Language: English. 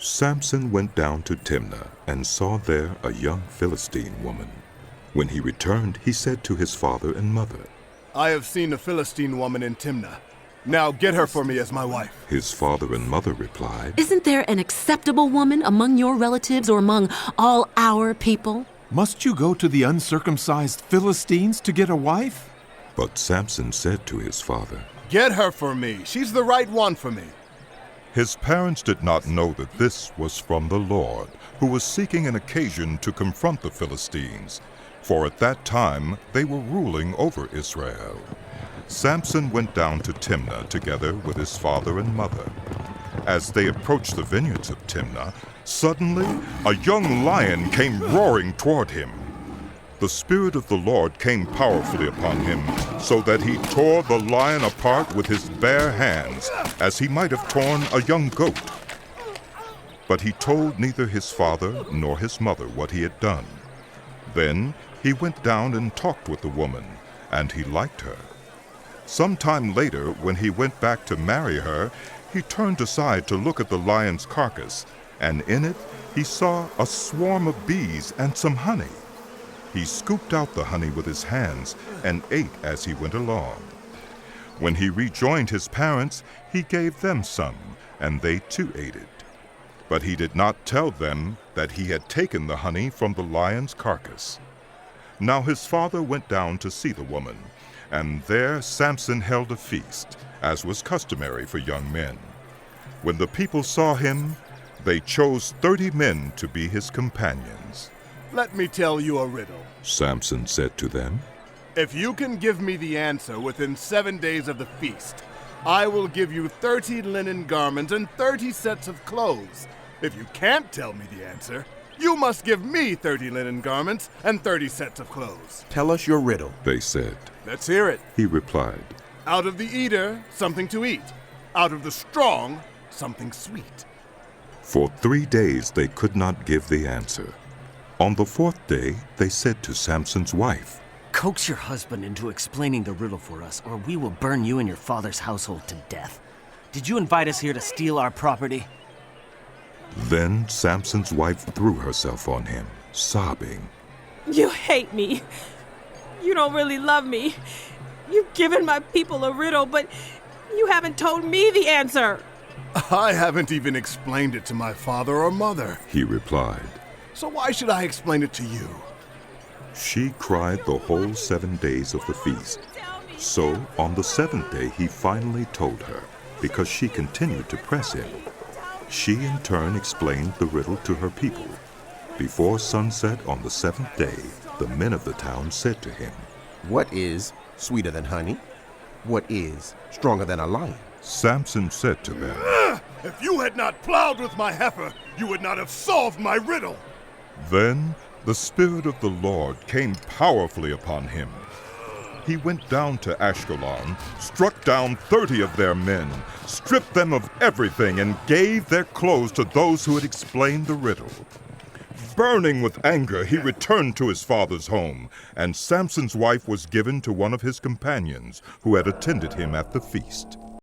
Samson went down to Timnah and saw there a young Philistine woman. When he returned, he said to his father and mother, I have seen a Philistine woman in Timnah. Now get her for me as my wife. His father and mother replied, Isn't there an acceptable woman among your relatives or among all our people? Must you go to the uncircumcised Philistines to get a wife? But Samson said to his father, Get her for me. She's the right one for me. His parents did not know that this was from the Lord, who was seeking an occasion to confront the Philistines, for at that time they were ruling over Israel. Samson went down to Timnah together with his father and mother. As they approached the vineyards of Timnah, suddenly a young lion came roaring toward him. The Spirit of the Lord came powerfully upon him, so that he tore the lion apart with his bare hands, as he might have torn a young goat. But he told neither his father nor his mother what he had done. Then he went down and talked with the woman, and he liked her. Some time later, when he went back to marry her, he turned aside to look at the lion's carcass, and in it he saw a swarm of bees and some honey. He scooped out the honey with his hands and ate as he went along. When he rejoined his parents, he gave them some, and they too ate it. But he did not tell them that he had taken the honey from the lion's carcass. Now his father went down to see the woman, and there Samson held a feast, as was customary for young men. When the people saw him, they chose 30 men to be his companions. Let me tell you a riddle. Samson said to them, If you can give me the answer within 7 days of the feast, I will give you 30 linen garments and 30 sets of clothes. If you can't tell me the answer, you must give me 30 linen garments and 30 sets of clothes. Tell us your riddle. they said. Let's hear it. He replied, Out of the eater, something to eat. Out of the strong, something sweet. For 3 days they could not give the answer. On the 4th day they said to Samson's wife, Coax your husband into explaining the riddle for us, or we will burn you and your father's household to death. Did you invite us here to steal our property? Then Samson's wife threw herself on him, sobbing. You hate me. You don't really love me. You've given my people a riddle, but you haven't told me the answer. I haven't even explained it to my father or mother. He replied. So why should I explain it to you? She cried the whole 7 days of the feast. So on the 7th day he finally told her, because she continued to press him. She in turn explained the riddle to her people. Before sunset on the 7th day, the men of the town said to him, What is sweeter than honey? What is stronger than a lion? Samson said to them, If you had not plowed with my heifer, you would not have solved my riddle. Then the Spirit of the Lord came powerfully upon him. He went down to Ashkelon, struck down 30 of their men, stripped them of everything, and gave their clothes to those who had explained the riddle. Burning with anger, he returned to his father's home, and Samson's wife was given to one of his companions who had attended him at the feast.